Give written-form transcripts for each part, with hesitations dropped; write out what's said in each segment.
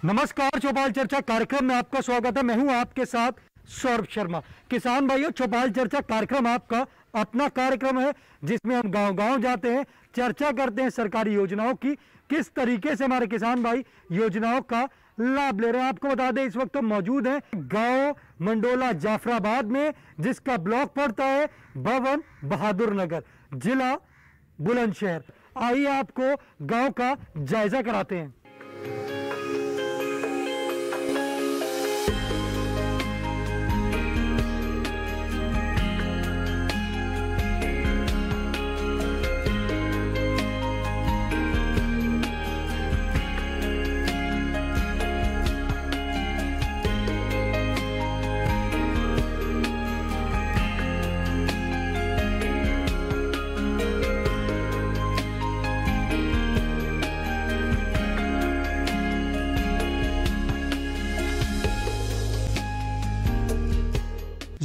नमस्कार, चौपाल चर्चा कार्यक्रम में आपका स्वागत है। मैं हूं आपके साथ सौरभ शर्मा। किसान भाइयों, चौपाल चर्चा कार्यक्रम आपका अपना कार्यक्रम है जिसमें हम गांव-गांव जाते हैं, चर्चा करते हैं सरकारी योजनाओं की, किस तरीके से हमारे किसान भाई योजनाओं का लाभ ले रहे हैं। आपको बता दें, इस वक्त हम मौजूद हैं गांव मंडोला जाफराबाद में, जिसका ब्लॉक पड़ता है भवन बहादुर नगर, जिला बुलंदशहर। आइए आपको गांव का जायजा कराते हैं।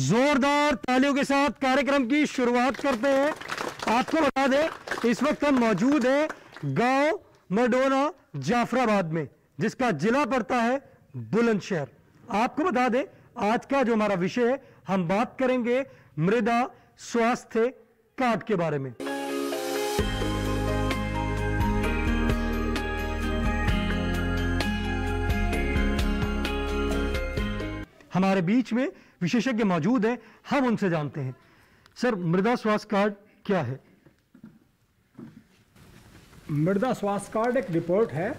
जोरदार तालियों के साथ कार्यक्रम की शुरुआत करते हैं। आपको बता दें, इस वक्त हम मौजूद हैं गांव मंडोला जाफराबाद में, जिसका जिला पड़ता है बुलंदशहर। आपको बता दें, आज का जो हमारा विषय है, हम बात करेंगे मृदा स्वास्थ्य कार्ड के बारे में। हमारे बीच में विशेषज्ञ मौजूद हैं, हम उनसे जानते हैं। सर, मृदा स्वास्थ्य कार्ड क्या है? मृदा स्वास्थ्य कार्ड एक रिपोर्ट है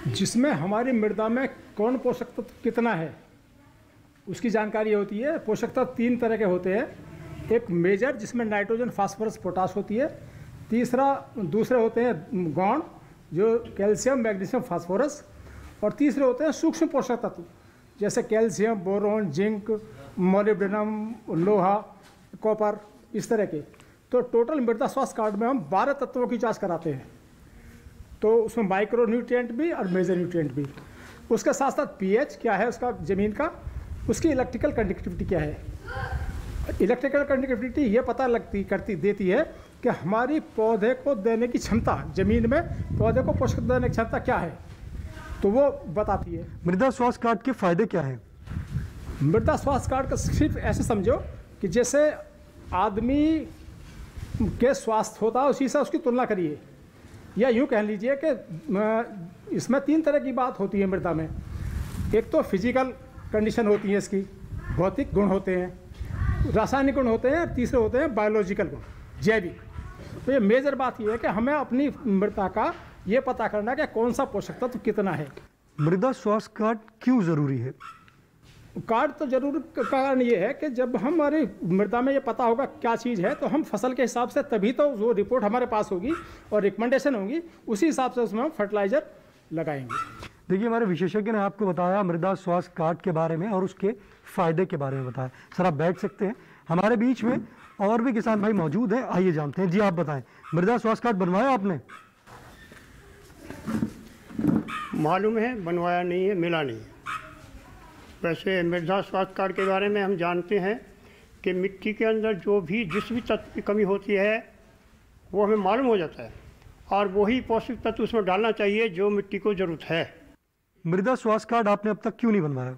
जिसमें हमारी मृदा में कौन पोषक तत्व कितना है उसकी जानकारी होती है। पोषक तत्व 3 तरह के होते हैं। एक मेजर, जिसमें नाइट्रोजन, फास्फोरस, पोटाश होती है। दूसरे होते हैं गौण, जो कैल्शियम, मैग्नीशियम, फास्फोरस। और तीसरे होते हैं सूक्ष्म पोषक तत्व, जैसे कैल्शियम, बोरोन, जिंक, मोलिब्डेनम, लोहा, कॉपर, इस तरह के। तो टोटल मृदा स्वास्थ्य कार्ड में हम 12 तत्वों की जांच कराते हैं। तो उसमें माइक्रो न्यूट्रिएंट भी और मेजर न्यूट्रिएंट भी। उसके साथ साथ पीएच क्या है उसका, ज़मीन का, उसकी इलेक्ट्रिकल कंडक्टिविटी क्या है। इलेक्ट्रिकल कंडक्टिविटी ये पता देती है कि हमारी पौधे को देने की क्षमता, ज़मीन में पौधे को पोषक देने की क्षमता क्या है, तो वो बताती है। मृदा स्वास्थ्य कार्ड के फायदे क्या हैं? मृदा स्वास्थ्य कार्ड का सिर्फ ऐसे समझो कि जैसे आदमी के स्वास्थ्य होता है उसी से उसकी तुलना करिए, या यूँ कह लीजिए कि इसमें 3 तरह की बात होती है मृदा में। एक तो फिजिकल कंडीशन होती है, इसकी भौतिक गुण होते हैं, रासायनिक गुण होते हैं, तीसरे होते हैं बायोलॉजिकल गुण, जैविक। तो ये मेजर बात ये है कि हमें अपनी मृदा का ये पता करना कि कौन सा पोषक तत्व कितना है। मृदा स्वास्थ्य कार्ड क्यों जरूरी है? कार्ड तो जरूर का कारण ये है कि जब हमारी मृदा में ये पता होगा क्या चीज़ है, तो हम फसल के हिसाब से, तभी तो वो रिपोर्ट हमारे पास होगी और रिकमेंडेशन होंगी, उसी हिसाब से उसमें हम फर्टिलाइजर लगाएंगे। देखिए, हमारे विशेषज्ञ ने आपको बताया मृदा स्वास्थ्य कार्ड के बारे में और उसके फायदे के बारे में बताया। सर, आप बैठ सकते हैं। हमारे बीच में और भी किसान भाई मौजूद हैं, आइए जानते हैं। जी, आप बताएं, मृदा स्वास्थ्य कार्ड बनवाया आपने? मालूम है, बनवाया नहीं है, मिला नहीं है। वैसे मृदा स्वास्थ्य कार्ड के बारे में हम जानते हैं कि मिट्टी के अंदर जो भी जिस भी तत्व की कमी होती है वो हमें मालूम हो जाता है, और वही पौष्टिक तत्व उसमें डालना चाहिए जो मिट्टी को ज़रूरत है। मृदा स्वास्थ्य कार्ड आपने अब तक क्यों नहीं बनवाया?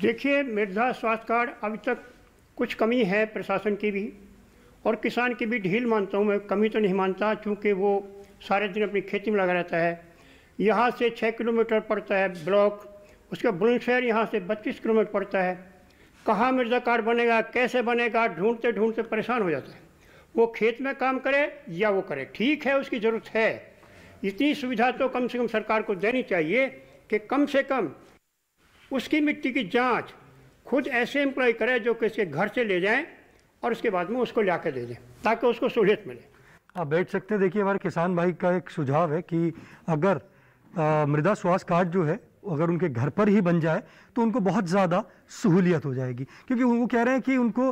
देखिए, मृदा स्वास्थ्य कार्ड अभी तक कुछ कमी है, प्रशासन की भी और किसान की भी ढील मानता हूँ मैं। कमी तो नहीं मानता, चूँकि वो सारे दिन अपनी खेती में लगा रहता है। यहाँ से 6 किलोमीटर पड़ता है ब्लॉक, उसका बुलंदशहर यहाँ से 32 किलोमीटर पड़ता है। कहाँ मृदा कार्ड बनेगा, कैसे बनेगा, ढूंढते ढूंढते परेशान हो जाता है। वो खेत में काम करे या वो करे, ठीक है, उसकी ज़रूरत है। इतनी सुविधा तो कम से कम सरकार को देनी चाहिए कि कम से कम उसकी मिट्टी की जाँच खुद ऐसे एम्प्लॉय करे जो कि इसके घर से ले जाएँ और उसके बाद में उसको ला के दे दें, ताकि उसको सहूलियत मिले। आप बैठ सकते हैं। देखिए, हमारे किसान भाई का एक सुझाव है कि अगर मृदा स्वास्थ्य कार्ड जो है, अगर उनके घर पर ही बन जाए तो उनको बहुत ज़्यादा सहूलियत हो जाएगी। क्योंकि वो कह रहे हैं कि उनको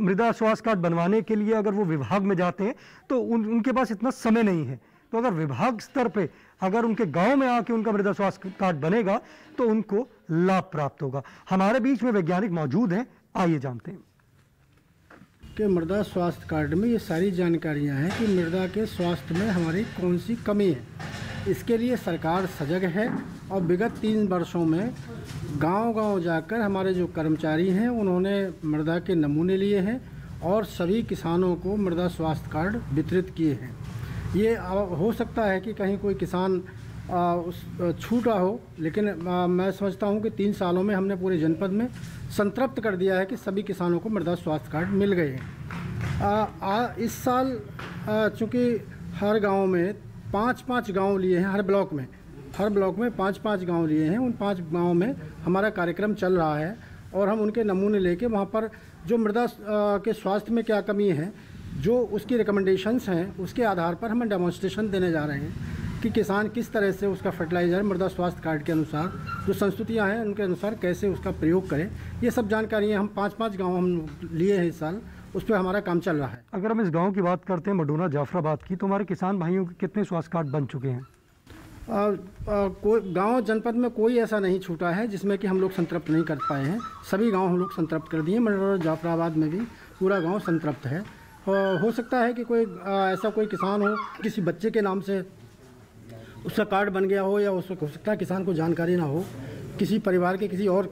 मृदा स्वास्थ्य कार्ड बनवाने के लिए अगर वो विभाग में जाते हैं तो उनके पास इतना समय नहीं है। तो अगर विभाग स्तर पे अगर उनके गांव में आके उनका मृदा स्वास्थ्य कार्ड बनेगा तो उनको लाभ प्राप्त होगा। हमारे बीच में वैज्ञानिक मौजूद हैं, आइए जानते हैं। कि मृदा स्वास्थ्य कार्ड में ये सारी जानकारियां हैं कि मृदा के स्वास्थ्य में हमारी कौन सी कमी है। इसके लिए सरकार सजग है और विगत 3 वर्षों में गांव-गांव जाकर हमारे जो कर्मचारी हैं उन्होंने मृदा के नमूने लिए हैं और सभी किसानों को मृदा स्वास्थ्य कार्ड वितरित किए हैं। ये हो सकता है कि कहीं कोई किसान छूटा हो, लेकिन मैं समझता हूँ कि 3 सालों में हमने पूरे जनपद में संतृप्त कर दिया है कि सभी किसानों को मृदा स्वास्थ्य कार्ड मिल गए हैं। इस साल चूँकि हर गांव में 5-5 गांव लिए हैं, हर ब्लॉक में 5-5 गांव लिए हैं। उन 5 गांव में हमारा कार्यक्रम चल रहा है और हम उनके नमूने लेके वहाँ पर जो मृदा के स्वास्थ्य में क्या कमी है, जो उसकी रिकमेंडेशंस हैं, उसके आधार पर हम डेमोन्स्ट्रेशन देने जा रहे हैं कि किसान किस तरह से उसका फर्टिलाइज़र मृदा स्वास्थ्य कार्ड के अनुसार जो संस्तुतियाँ हैं उनके अनुसार कैसे उसका प्रयोग करें। ये सब जानकारियाँ हम 5-5 गाँव हम लिए हैं इस साल, उस पर हमारा काम चल रहा है। अगर हम इस गांव की बात करते हैं, मडोना जाफराबाद की, तो हमारे किसान भाइयों के कितने स्वास्थ्य कार्ड बन चुके हैं? कोई गांव जनपद में कोई ऐसा नहीं छूटा है जिसमें कि हम लोग संतृप्त नहीं कर पाए हैं। सभी गांव हम लोग संतृप्त कर दिए। मडोना जाफराबाद में भी पूरा गांव संतृप्त है। हो सकता है कि कोई ऐसा कोई किसान हो, किसी बच्चे के नाम से उसका कार्ड बन गया हो, या उसको हो सकता है किसान को जानकारी ना हो, किसी परिवार के किसी और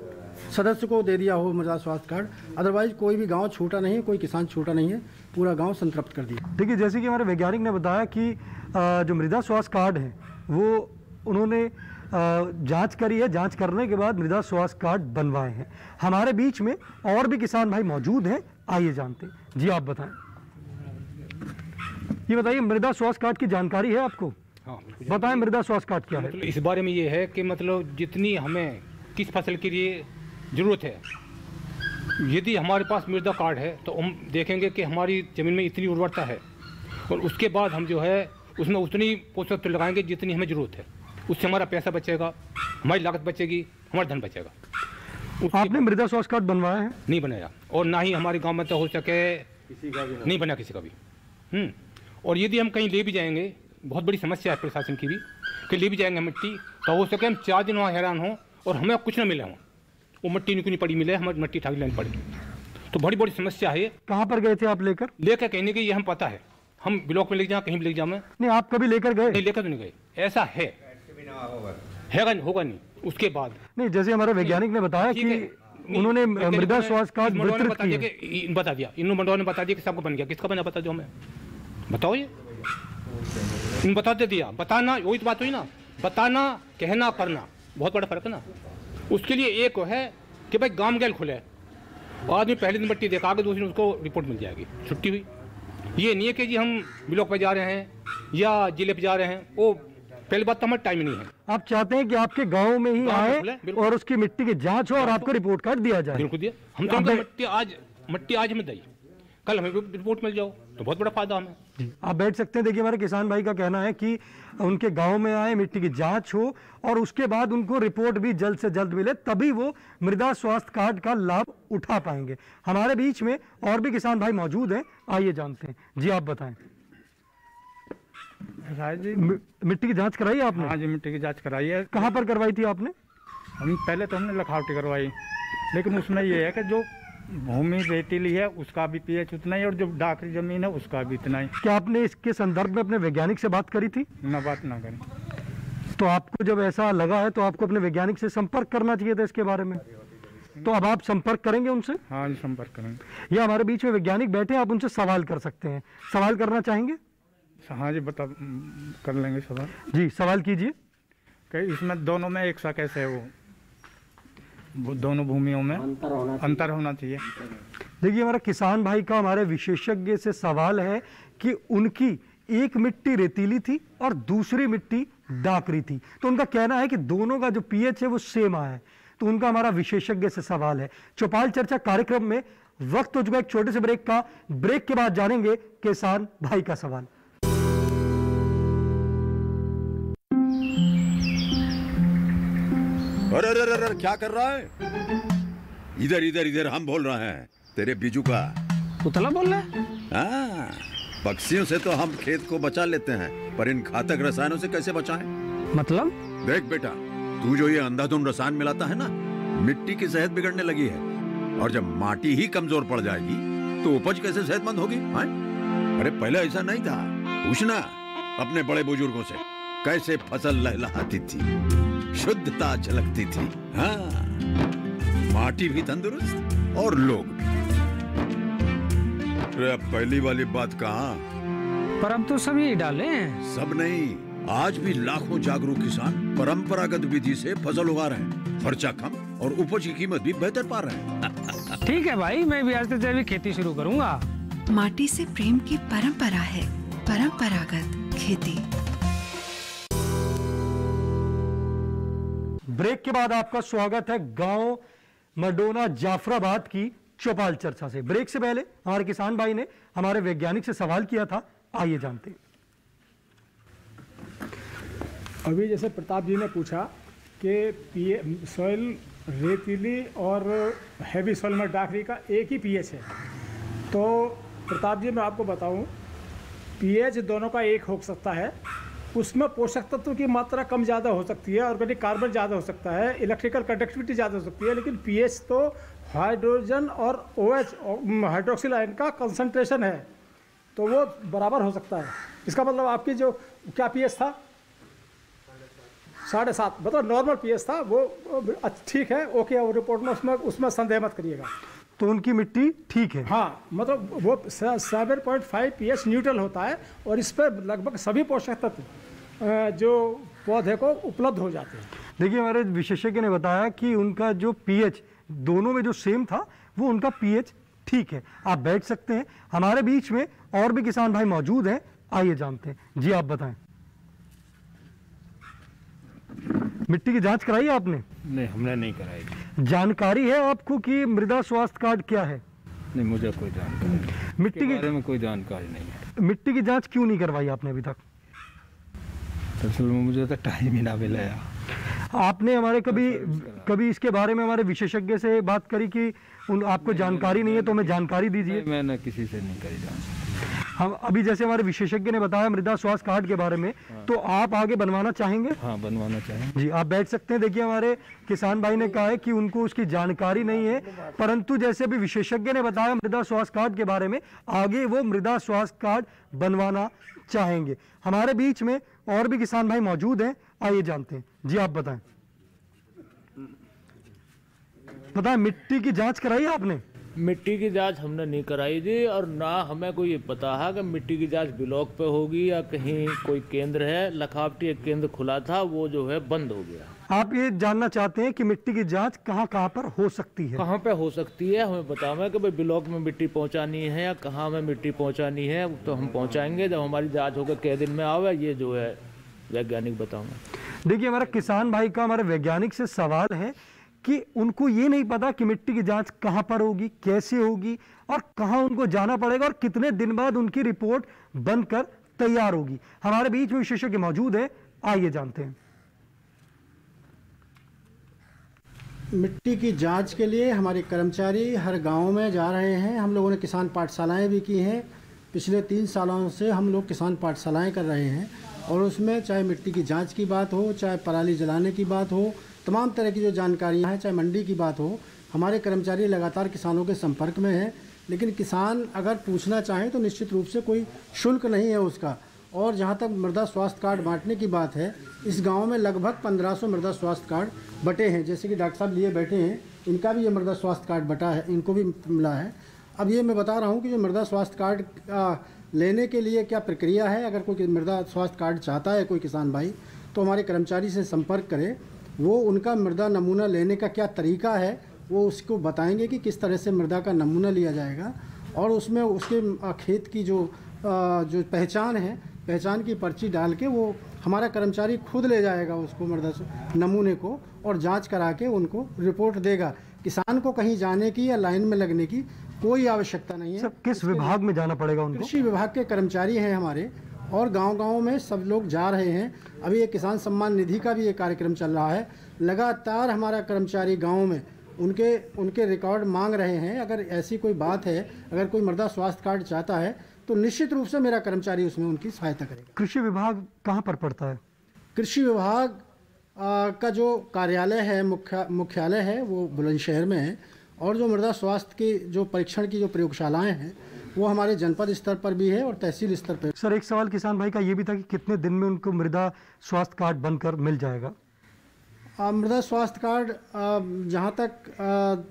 सदस्य को दे दिया हो मृदा स्वास्थ्य कार्ड। अदरवाइज कोई भी गांव छूटा नहीं है, कोई किसान छूटा नहीं है, पूरा गांव संतृप्त कर दिया। देखिए, जैसे कि हमारे वैज्ञानिक ने बताया कि जो मृदा स्वास्थ्य कार्ड है वो उन्होंने जांच करी है, जांच करने के बाद मृदा स्वास्थ्य कार्ड बनवाए हैं। हमारे बीच में और भी किसान भाई मौजूद हैं, आइए जानते हैं। जी आप बताएं, ये बताइए मृदा स्वास्थ्य कार्ड की जानकारी है आपको? हाँ, बताएं मृदा स्वास्थ्य कार्ड क्या है? मतलब इस बारे में ये है कि मतलब जितनी हमें किस फसल के लिए ज़रूरत है, यदि हमारे पास मृदा कार्ड है तो हम देखेंगे कि हमारी ज़मीन में इतनी उर्वरता है और उसके बाद हम जो है उसमें उतनी पोषक तत्व लगाएंगे जितनी हमें ज़रूरत है। उससे हमारा पैसा बचेगा, हमारी लागत बचेगी, हमारा धन बचेगा। आपने मृदा स्वास्थ्य कार्ड बनवाया है? नहीं बनाया, और ना ही हमारे गांव में तो हो सके किसी का भी नहीं बना, किसी का भी। और यदि हम कहीं ले भी जाएंगे, बहुत बड़ी समस्या है प्रशासन की भी, कि ले भी जाएंगे मिट्टी तो हो सके हम 4 दिन वहाँ हैरान हों और हमें कुछ ना मिले, वहाँ वो मिट्टी निकुनी पड़ी मिले, हमें मट्टी ठाक लेनी पड़े, तो बड़ी बड़ी समस्या है। कहाँ पर गए थे आप लेकर? लेकर कहने के ये हम पता है, हम ब्लॉक में ले जाए, कहीं भी ले जाए। नहीं, आप कभी लेकर गए? नहीं, लेकर तो नहीं गए। ऐसा है होगा नहीं। उसके बाद नहीं, जैसे हमारे वैज्ञानिक ने बताया कि उन्होंने मृदा स्वास्थ्य कार्ड वितरित किया। बता दिया, इन मंडवा ने बता दिया कि सबको बन गया। किसका बना बता दो हमें, बताओ। ये इन बता दे दिया। बताना वही तो बात हुई ना, बताना, कहना, करना, बहुत बड़ा फर्क है ना। उसके लिए एक है कि भाई गांव गैल खुले, आदमी पहले दिन मट्टी देखा के दूसरे दिन उसको रिपोर्ट मिल जाएगी, छुट्टी हुई। ये नहीं है कि जी हम ब्लॉक पे जा रहे हैं या जिले पे जा रहे हैं, वो पहली बात तो हमारा टाइम नहीं है। आप चाहते हैं कि आपके गांव में ही आए और उसकी मिट्टी की जांच हो और आपको रिपोर्ट कार्ड दिया जाए? बिल्कुल दिया। हम तो मट्टी आज हमें दी, कल हमें रिपोर्ट मिल जाओ तो बहुत बड़ा फायदा हमें। जी आप बैठ सकते हैं। देखिए, हमारे किसान भाई का कहना है कि उनके गांव में आए, मिट्टी की जांच हो और उसके बाद उनको रिपोर्ट भी जल्द से जल्द मिले, तभी वो मृदा स्वास्थ्य कार्ड का लाभ उठा पाएंगे। हमारे बीच में और भी किसान भाई मौजूद हैं, आइए जानते हैं। जी आप बताएं। जी, मिट्टी की जांच कराई है आपने? हाँ जी, मिट्टी की जांच कराई है। कहाँ पर करवाई थी आपने? पहले तो हमने लखावटी करवाई, लेकिन उसमें ये है कि जो भूमि रेतीली है उसका भी पीएच उतना ही और जो डाकरी जमीन है उसका भी इतना ही। क्या आपने इसके संदर्भ में अपने वैज्ञानिक से बात करी थी? ना बात ना करें। तो आपको जब ऐसा लगा है तो आपको अपने वैज्ञानिक से संपर्क करना चाहिए था इसके बारे में। तो अब आप संपर्क करेंगे उनसे? हाँ जी, संपर्क करेंगे। ये हमारे बीच में वैज्ञानिक बैठे हैं, आप उनसे सवाल कर सकते हैं। सवाल करना चाहेंगे? हाँ जी, बता कर लेंगे सवाल। जी सवाल कीजिए। कि इसमें दोनों में एक सा कैसे है, वो दोनों भूमियों में अंतर होना चाहिए। देखिए, हमारा किसान भाई का हमारे विशेषज्ञ से सवाल है कि उनकी एक मिट्टी रेतीली थी और दूसरी मिट्टी डाकरी थी, तो उनका कहना है कि दोनों का जो पीएच है वो सेम आया है। तो उनका हमारा विशेषज्ञ से सवाल है। चौपाल चर्चा कार्यक्रम में वक्त हो चुका है एक छोटे से ब्रेक का। ब्रेक के बाद जानेंगे किसान भाई का सवाल। अरे अरे अरे क्या कर रहा है? इधर इधर इधर, हम बोल रहे हैं तेरे बीजू का। पुतला बोल रहा है? हाँ, पक्षियों से तो हम खेत को बचा लेते हैं, पर इन घातक रसायनों से कैसे बचाएं? मतलब? देख बेटा, तू जो ये अंधाधुंध रसायन मिलाता है ना, मिट्टी की सेहत बिगड़ने लगी है। और जब माटी ही कमजोर पड़ जाएगी तो उपज कैसे सेहतमंद होगी? अरे पहले ऐसा नहीं था, पूछना अपने बड़े बुजुर्गों से। कैसे फसल लहलहाती थी, शुद्धता झलकती थी। हाँ, माटी भी तंदुरुस्त और लोग भी। अरे पहली वाली बात कहाँ, पर अब तो सभी डाले हैं। सब नहीं, आज भी लाखों जागरूक किसान परंपरागत विधि से फसल उगा रहे हैं। खर्चा कम और उपज की कीमत भी बेहतर पा रहे हैं। ठीक है भाई, मैं भी आज से जैविक खेती शुरू करूंगा। माटी से प्रेम की परंपरा है परंपरागत खेती। ब्रेक के बाद आपका स्वागत है गांव मडोना जाफराबाद की चौपाल चर्चा से। ब्रेक से पहले हमारे किसान भाई ने हमारे वैज्ञानिक से सवाल किया था, आइए जानते हैं। अभी जैसे प्रताप जी ने पूछा कि सॉइल रेतीली और हैवी सॉइल में डाकरी का एक ही पीएच है, तो प्रताप जी मैं आपको बताऊं, पीएच दोनों का एक हो सकता है। उसमें पोषक तत्व की मात्रा कम ज़्यादा हो सकती है, ऑर्गेनिक कार्बन ज़्यादा हो सकता है, इलेक्ट्रिकल कंडक्टिविटी ज़्यादा हो सकती है, लेकिन पीएच तो हाइड्रोजन और OH हाइड्रोक्सिल आयन का कंसंट्रेशन है, तो वो बराबर हो सकता है। इसका मतलब आपकी जो क्या पीएच था 7.5, मतलब नॉर्मल पीएच था, वो ठीक है, ओके। और रिपोर्ट में उसमें संदेह मत करिएगा। तो उनकी मिट्टी ठीक है। हाँ, मतलब वो 7.5 पीएच न्यूट्रल होता है और इस पर लगभग सभी पोषक तत्व जो पौधे को उपलब्ध हो जाते हैं। देखिए, हमारे विशेषज्ञ ने बताया कि उनका जो पीएच दोनों में जो सेम था, वो उनका पीएच ठीक है। आप बैठ सकते हैं। हमारे बीच में और भी किसान भाई मौजूद हैं, आइए जानते हैं। जी आप बताएं, मिट्टी की जांच कराई आपने? नहीं, हमने नहीं कराई। जानकारी है आपको कि मृदा स्वास्थ्य कार्ड क्या है? नहीं, मुझे कोई जानकारी नहीं, मिट्टी के बारे में कोई जानकारी नहीं है। मिट्टी की जांच क्यों नहीं करवाई आपने अभी तक? दरअसल मुझे तो टाइम ही ना मिला। आपने हमारे कभी इसके बारे में हमारे विशेषज्ञ से बात करी कि आपको जानकारी नहीं है तो हमें जानकारी दीजिए? मैंने किसी से नहीं करी जान। हम अभी जैसे हमारे विशेषज्ञ ने बताया मृदा स्वास्थ्य कार्ड के बारे में, तो आप आगे बनवाना चाहेंगे? हाँ, बनवाना चाहेंगे। जी आप बैठ सकते हैं। देखिए, हमारे किसान भाई ने कहा है कि उनको उसकी जानकारी नहीं है, परंतु जैसे अभी विशेषज्ञ ने बताया मृदा स्वास्थ्य कार्ड के बारे में, आगे वो मृदा स्वास्थ्य कार्ड बनवाना चाहेंगे। हमारे बीच में और भी किसान भाई मौजूद हैं, आइए जानते हैं। जी आप बताएं, मिट्टी की जांच कराई आपने? मिट्टी की जांच हमने नहीं कराई थी, और ना हमें कोई ये पता है कि मिट्टी की जांच ब्लॉक पे होगी या कहीं कोई केंद्र है। लखावटी एक केंद्र खुला था, वो जो है बंद हो गया। आप ये जानना चाहते हैं कि मिट्टी की जांच कहाँ पर हो सकती है? कहाँ पे हो सकती है हमें बताओ कि भाई ब्लॉक में मिट्टी पहुँचानी है या कहाँ में मिट्टी पहुँचानी है, तो हम पहुँचाएंगे जब हमारी जाँच होकर कै दिन में आवे, ये जो है वैज्ञानिक बताऊँगा। देखिए, हमारा किसान भाई का हमारे वैज्ञानिक से सवाल है कि उनको ये नहीं पता कि मिट्टी की जांच कहां पर होगी, कैसे होगी और कहां उनको जाना पड़ेगा और कितने दिन बाद उनकी रिपोर्ट बनकर तैयार होगी। हमारे बीच में विशेषज्ञ मौजूद है, आइए जानते हैं। मिट्टी की जांच के लिए हमारे कर्मचारी हर गांव में जा रहे हैं। हम लोगों ने किसान पाठशालाएं भी की हैं। पिछले 3 सालों से हम लोग किसान पाठशालाएं कर रहे हैं, और उसमें चाहे मिट्टी की जांच की बात हो, चाहे पराली जलाने की बात हो, तमाम तरह की जो जानकारियाँ हैं, चाहे मंडी की बात हो, हमारे कर्मचारी लगातार किसानों के संपर्क में हैं। लेकिन किसान अगर पूछना चाहें तो निश्चित रूप से कोई शुल्क नहीं है उसका। और जहाँ तक मृदा स्वास्थ्य कार्ड बांटने की बात है, इस गांव में लगभग 1500 मृदा स्वास्थ्य कार्ड बटे हैं। जैसे कि डॉक्टर साहब लिए बैठे हैं, इनका भी ये मृदा स्वास्थ्य कार्ड बटा है, इनको भी मिला है। अब ये मैं बता रहा हूँ कि जो मृदा स्वास्थ्य कार्ड लेने के लिए क्या प्रक्रिया है। अगर कोई मृदा स्वास्थ्य कार्ड चाहता है कोई किसान भाई, तो हमारे कर्मचारी से संपर्क करे। वो उनका मृदा नमूना लेने का क्या तरीका है, वो उसको बताएंगे कि किस तरह से मृदा का नमूना लिया जाएगा, और उसमें उसके खेत की जो पहचान है, पहचान की पर्ची डाल के वो हमारा कर्मचारी खुद ले जाएगा उसको मृदा नमूने को, और जांच करा के उनको रिपोर्ट देगा। किसान को कहीं जाने की या लाइन में लगने की कोई आवश्यकता नहीं है। सब किस विभाग में जाना पड़ेगा उनको? कृषि विभाग के कर्मचारी हैं हमारे, और गांव-गांव में सब लोग जा रहे हैं। अभी ये किसान सम्मान निधि का भी एक कार्यक्रम चल रहा है। लगातार हमारा कर्मचारी गांव में उनके रिकॉर्ड मांग रहे हैं। अगर ऐसी कोई बात है, अगर कोई मृदा स्वास्थ्य कार्ड चाहता है, तो निश्चित रूप से मेरा कर्मचारी उसमें उनकी सहायता करेगा। कृषि विभाग कहाँ पर पड़ता है? कृषि विभाग का जो कार्यालय है, मुख्यालय है, वो बुलंदशहर में है। और जो मृदा स्वास्थ्य की जो परीक्षण की जो प्रयोगशालाएँ हैं, वो हमारे जनपद स्तर पर भी है और तहसील स्तर पर। सर एक सवाल किसान भाई का ये भी था कि कितने दिन में उनको मृदा स्वास्थ्य कार्ड बनकर मिल जाएगा? मृदा स्वास्थ्य कार्ड जहाँ तक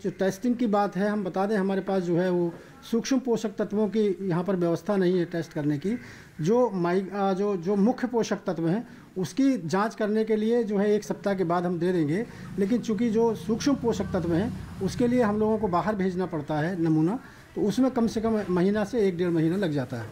जो टेस्टिंग की बात है, हम बता दें हमारे पास जो है वो सूक्ष्म पोषक तत्वों की यहाँ पर व्यवस्था नहीं है टेस्ट करने की। जो मुख्य पोषक तत्व हैं उसकी जांच करने के लिए जो है 1 सप्ताह के बाद हम दे देंगे, लेकिन चूंकि जो सूक्ष्म पोषक तत्व हैं उसके लिए हम लोगों को बाहर भेजना पड़ता है नमूना, तो उसमें कम से कम महीना से 1-1.5 महीना लग जाता है।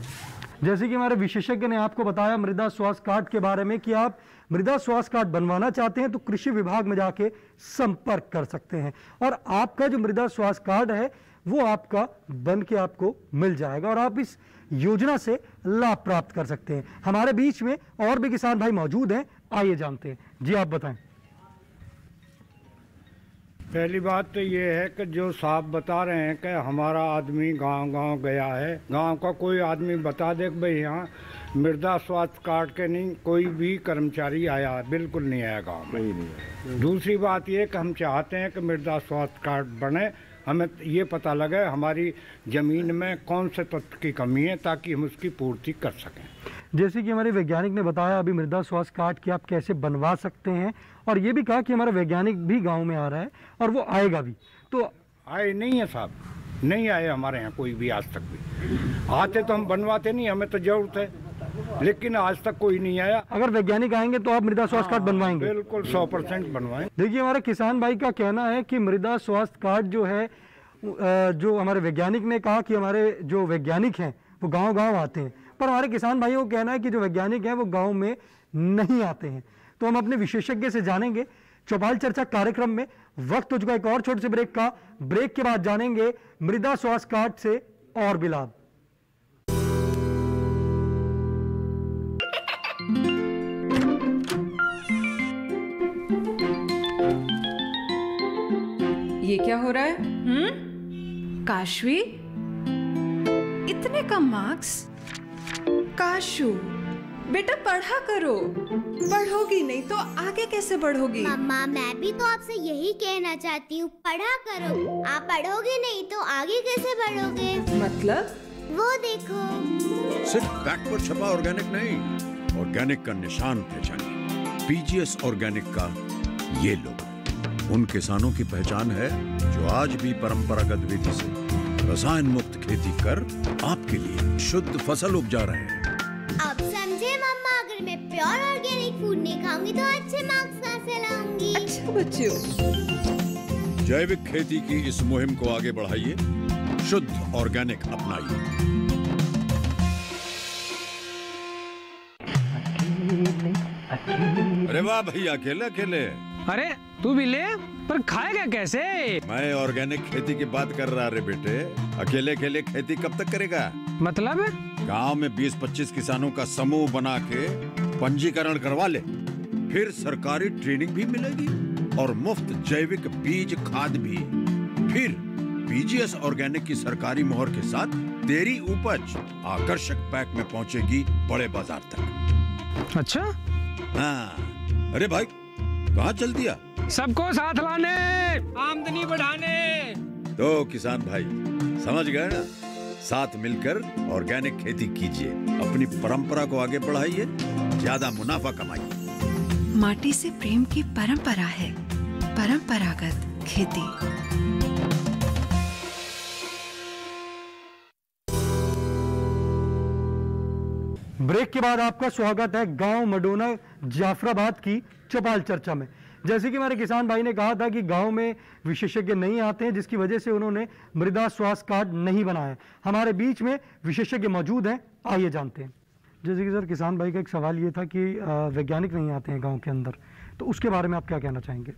जैसे कि हमारे विशेषज्ञ ने आपको बताया मृदा स्वास्थ्य कार्ड के बारे में कि आप मृदा स्वास्थ्य कार्ड बनवाना चाहते हैं तो कृषि विभाग में जाके संपर्क कर सकते हैं और आपका जो मृदा स्वास्थ्य कार्ड है वो आपका बन के आपको मिल जाएगा और आप इस योजना से लाभ प्राप्त कर सकते हैं। हमारे बीच में और भी किसान भाई मौजूद हैं, आइए जानते हैं। जी आप बताएं। पहली बात तो ये है कि जो साहब बता रहे हैं कि हमारा आदमी गांव-गांव गया है, गांव का कोई आदमी बता दे कि भाई यहाँ मृदा स्वास्थ्य कार्ड के नहीं कोई भी कर्मचारी आया, बिल्कुल नहीं आया गांव में। नहीं। दूसरी बात ये कि हम चाहते हैं कि मृदा स्वास्थ्य कार्ड बने, हमें ये पता लगे हमारी ज़मीन में कौन से तत्व की कमी है ताकि हम उसकी पूर्ति कर सकें। जैसे कि हमारे वैज्ञानिक ने बताया अभी मृदा स्वास्थ्य कार्ड की आप कैसे बनवा सकते हैं और ये भी कहा कि हमारा वैज्ञानिक भी गांव में आ रहा है और वो आएगा भी। तो आए नहीं है साहब, नहीं आए हमारे यहाँ कोई भी आज तक भी। आते तो हम बनवाते नहीं, हमें तो जरूरत है, लेकिन आज तक कोई नहीं आया। अगर वैज्ञानिक आएंगे तो आप मृदा स्वास्थ्य कार्ड बनवाएंगे? बिल्कुल 100% बनवाएं। देखिए हमारे किसान भाई का कहना है कि मृदा स्वास्थ्य कार्ड जो है, जो हमारे वैज्ञानिक ने कहा कि हमारे जो वैज्ञानिक हैं वो गांव-गांव आते हैं, पर हमारे किसान भाइयों का कहना है कि जो वैज्ञानिक हैं वो गांव में नहीं आते हैं। तो हम अपने विशेषज्ञ से जानेंगे चौपाल चर्चा कार्यक्रम में। वक्त हो चुका है एक और छोटे से ब्रेक का। ब्रेक के बाद जानेंगे मृदा स्वास्थ्य कार्ड से और भी लाभ। ये क्या हो रहा है? काशवी, इतने कम मार्क्स? काशू बेटा पढ़ा करो, पढ़ोगी नहीं तो आगे कैसे बढ़ोगी? मम्मा मैं भी तो आपसे यही कहना चाहती हूँ, पढ़ा करो। आप पढ़ोगे नहीं तो आगे कैसे बढ़ोगे? मतलब? वो देखो, सिर्फ बैक पर छपा ऑर्गेनिक नहीं, ऑर्गेनिक का निशान पहचानिए। पीजीएस ऑर्गेनिक का ये लोगो उन किसानों की पहचान है जो आज भी परंपरागत विधि से रसायन मुक्त खेती कर आपके लिए शुद्ध फसल उपजा रहे हैं। अब समझे मम्मा, अगर मैं प्योर ऑर्गेनिक फूड नहीं खाऊंगी तो अच्छे मार्क्स कहाँ से लाऊंगी? अच्छा बच्चों, जैविक खेती की इस मुहिम को आगे बढ़ाइए, शुद्ध ऑर्गेनिक अपनाइए। अरे वाह भैया, अकेले अकेले। अरे तू भी ले, पर खाएगा कैसे? मैं ऑर्गेनिक खेती की बात कर रहा रे बेटे। अकेले अकेले खेती कब तक करेगा? मतलब? गांव में 20-25 किसानों का समूह बना के पंजीकरण करवा ले, फिर सरकारी ट्रेनिंग भी मिलेगी और मुफ्त जैविक बीज खाद भी। फिर पीजीएस ऑर्गेनिक की सरकारी मोहर के साथ तेरी उपज आकर्षक पैक में पहुंचेगी बड़े बाजार तक। अच्छा? हाँ। अरे भाई कहाँ चल दिया? सबको साथ लाने, आमदनी बढ़ाने। तो किसान भाई समझ गए ना? साथ मिलकर ऑर्गेनिक खेती कीजिए, अपनी परंपरा को आगे बढ़ाइए, ज्यादा मुनाफा कमाइए। माटी से प्रेम की परंपरा है परंपरागत खेती। ब्रेक के बाद आपका स्वागत है गांव मडोना जाफराबाद की चौपाल चर्चा में। जैसे कि हमारे किसान भाई ने कहा था कि गांव में विशेषज्ञ नहीं आते हैं, जिसकी वजह से उन्होंने मृदा स्वास्थ्य कार्ड नहीं बनाया। हमारे बीच में विशेषज्ञ मौजूद हैं, आइए जानते हैं। जैसे कि सर किसान भाई का एक सवाल ये था कि वैज्ञानिक नहीं आते हैं गांव के अंदर, तो उसके बारे में आप क्या कहना चाहेंगे?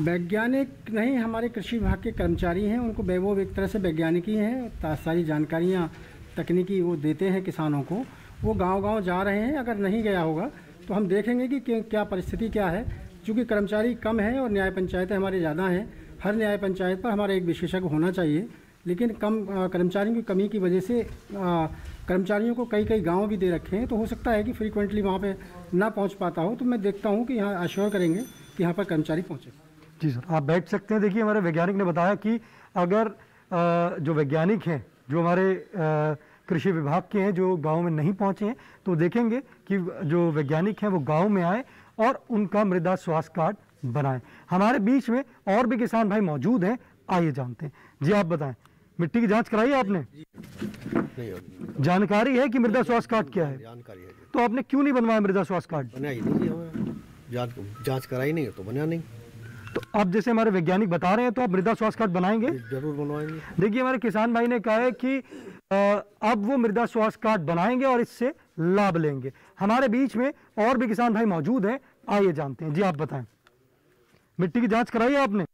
वैज्ञानिक नहीं, हमारे कृषि विभाग के कर्मचारी हैं, उनको वो एक तरह से वैज्ञानिक ही हैं। सारी जानकारियाँ तकनीकी वो देते हैं किसानों को। वो गांव-गांव जा रहे हैं, अगर नहीं गया होगा तो हम देखेंगे कि क्या परिस्थिति क्या है। चूँकि कर्मचारी कम हैं और न्याय पंचायतें हमारे ज़्यादा हैं, हर न्याय पंचायत पर हमारा एक विशेषज्ञ होना चाहिए, लेकिन कम कर्मचारियों की कमी की वजह से कर्मचारियों को कई गांव भी दे रखे हैं, तो हो सकता है कि फ्रीक्वेंटली वहाँ पे ना पहुँच पाता हो। तो मैं देखता हूँ कि यहाँ अश्योर करेंगे कि यहाँ पर कर्मचारी पहुँचे। जी सर, आप बैठ सकते हैं। देखिए हमारे वैज्ञानिक ने बताया कि अगर जो वैज्ञानिक हैं, जो हमारे कृषि विभाग के हैं, जो गांव में नहीं पहुंचे हैं, तो देखेंगे कि जो वैज्ञानिक हैं वो गांव में आए और उनका मृदा स्वास्थ्य कार्ड बनाएं। हमारे बीच में और भी किसान भाई मौजूद हैं, आइए जानते हैं। जी आप बताएं, मिट्टी की जांच कराई है आपने? जानकारी है कि मृदा स्वास्थ्य कार्ड क्या है? जानकारी है। तो आपने क्यों नहीं बनवाया मृदा स्वास्थ्य कार्ड? बनाई नहीं हमें, जांच कराई नहीं तो बना नहीं। तो अब जैसे हमारे वैज्ञानिक बता रहे हैं तो आप मृदा स्वास्थ्य कार्ड बनाएंगे? जरूर बनवाएंगे। देखिए हमारे किसान भाई ने कहा है कि अब वो मृदा स्वास्थ्य कार्ड बनाएंगे और इससे लाभ लेंगे। हमारे बीच में और भी किसान भाई मौजूद हैं, आइए जानते हैं। जी आप बताएं, मिट्टी की जांच कराई है आपने?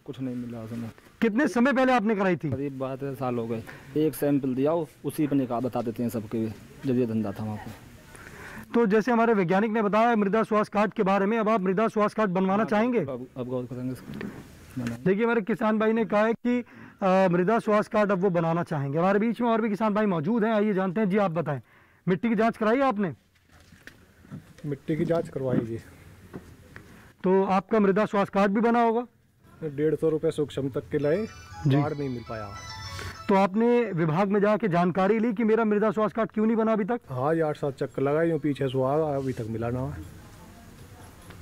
कुछ नहीं मिला उसमें। कितने समय पहले आपने कराई थी? करीब 12 साल हो गए। एक सैंपल दिया, उसी पर निकाह बता देते हैं सबके, जब ये धंधा था वहाँ पे। तो जैसे हमारे वैज्ञानिक ने बताया मृदा स्वास्थ्य कार्ड के बारे में, अब आप मृदा स्वास्थ्य कार्ड बनवाना चाहेंगे? अब गौर करेंगे। देखिए हमारे किसान भाई ने कहा है कि मृदा स्वास्थ्य कार्ड अब वो बनाना चाहेंगे। हमारे बीच में और भी किसान भाई मौजूद हैं, आइए जानते हैं। जी आप बताएं, मिट्टी की जांच कराई है आपने? मिट्टी की जांच करवाई जी। तो आपका मृदा स्वास्थ्य कार्ड भी बना होगा? 150 रुपये सूक्ष्म तक के लाए, कार्ड नहीं मिल पाया। तो आपने विभाग में जाके जानकारी ली कि मेरा मृदा स्वास्थ्य कार्ड क्यों नहीं बना अभी तक? हाँ, 8-7 चक्कर लगाए, यूँ पीछे से आया, अभी तक मिला ना।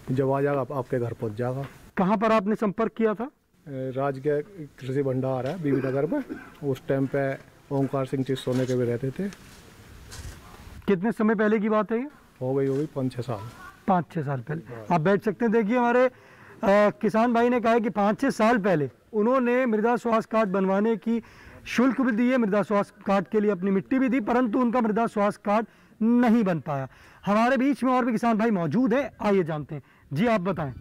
जब आ जाएगा आपके घर पहुँच जाएगा। कहाँ पर आपने संपर्क किया था? राजकीय कृषि भंडार है बीबी नगर में। उस टाइम पे ओंकार सिंह चिस सोने के भी रहते थे। कितने समय पहले की बात है ये? हो गई 5-6 साल। 5-6 साल पहले आप बैठ सकते हैं। देखिए हमारे किसान भाई ने कहा है कि 5-6 साल पहले उन्होंने मृदा स्वास्थ्य कार्ड बनवाने की शुल्क भी दी है, मृदा स्वास्थ्य कार्ड के लिए अपनी मिट्टी भी दी, परंतु उनका मृदा स्वास्थ्य कार्ड नहीं बन पाया। हमारे बीच में और भी किसान भाई मौजूद हैं, आइए जानते हैं। जी आप बताएं,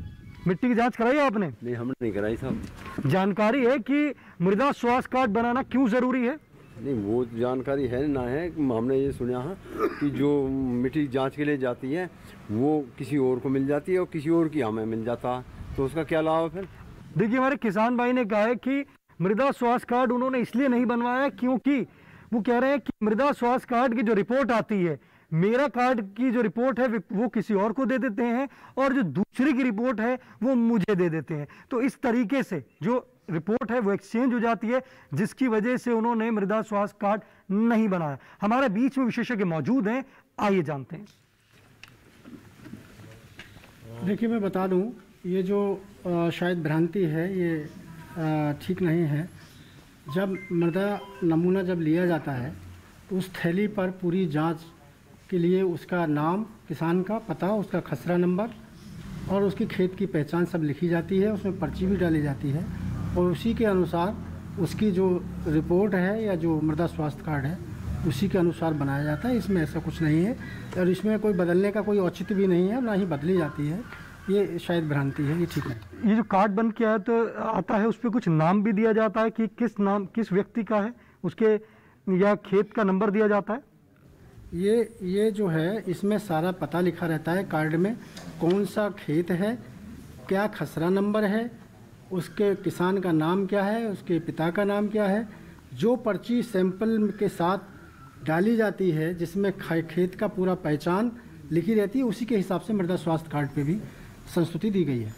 मिट्टी की जांच कराई है आपने? नहीं, हमने नहीं कराई साहब। जानकारी है कि मृदा स्वास्थ्य कार्ड बनाना क्यों जरूरी है? नहीं, वो जानकारी है ना है। हमने ये सुना है कि जो मिट्टी जांच के लिए जाती है वो किसी और को मिल जाती है और किसी और की हमें मिल जाता, तो उसका क्या लाभ है फिर? देखिए हमारे किसान भाई ने कहा है कि मृदा स्वास्थ्य कार्ड उन्होंने इसलिए नहीं बनवाया क्योंकि वो कह रहे हैं कि मृदा स्वास्थ्य कार्ड की जो रिपोर्ट आती है, मेरा कार्ड की जो रिपोर्ट है वो किसी और को दे देते हैं और जो दूसरे की रिपोर्ट है वो मुझे दे देते हैं। तो इस तरीके से जो रिपोर्ट है वो एक्सचेंज हो जाती है, जिसकी वजह से उन्होंने मृदा स्वास्थ्य कार्ड नहीं बनाया। हमारे बीच में विशेषज्ञ मौजूद हैं, आइए जानते हैं। देखिए मैं बता दूं, ये जो शायद भ्रांति है ये ठीक नहीं है। जब मृदा नमूना जब लिया जाता है तो उस थैली पर पूरी जांच के लिए उसका नाम, किसान का पता, उसका खसरा नंबर और उसकी खेत की पहचान सब लिखी जाती है। उसमें पर्ची भी डाली जाती है और उसी के अनुसार उसकी जो रिपोर्ट है या जो मृदा स्वास्थ्य कार्ड है उसी के अनुसार बनाया जाता है। इसमें ऐसा कुछ नहीं है और इसमें कोई बदलने का कोई औचित्य भी नहीं है, ना ही बदली जाती है। ये शायद भ्रांति है, ये ठीक है। ये जो कार्ड बन के आया तो आता है, उस पर कुछ नाम भी दिया जाता है कि किस नाम किस व्यक्ति का है, उसके या खेत का नंबर दिया जाता है? ये जो है इसमें सारा पता लिखा रहता है कार्ड में, कौन सा खेत है, क्या खसरा नंबर है, उसके किसान का नाम क्या है, उसके पिता का नाम क्या है। जो पर्ची सैंपल के साथ डाली जाती है जिसमें खेत का पूरा पहचान लिखी रहती है, उसी के हिसाब से मृदा स्वास्थ्य कार्ड पे भी संस्तुति दी गई है।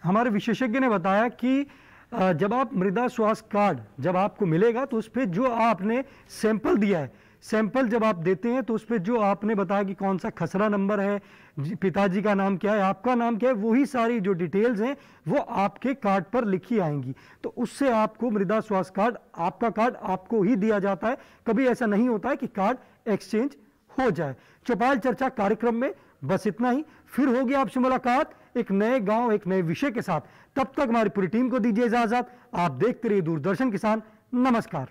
हमारे विशेषज्ञ ने बताया कि जब आप मृदा स्वास्थ्य कार्ड जब आपको मिलेगा तो उस पर जो आपने सैंपल दिया है, सैंपल जब आप देते हैं तो उस पर जो आपने बताया कि कौन सा खसरा नंबर है, पिताजी का नाम क्या है, आपका नाम क्या है, वही सारी जो डिटेल्स हैं वो आपके कार्ड पर लिखी आएंगी। तो उससे आपको मृदा स्वास्थ्य कार्ड, आपका कार्ड आपको ही दिया जाता है। कभी ऐसा नहीं होता है कि कार्ड एक्सचेंज हो जाए। चौपाल चर्चा कार्यक्रम में बस इतना ही। फिर होगी आपसे मुलाकात एक नए गांव, एक नए विषय के साथ। तब तक हमारी पूरी टीम को दीजिए इजाजत। आप देखते रहिए दूरदर्शन किसान। नमस्कार।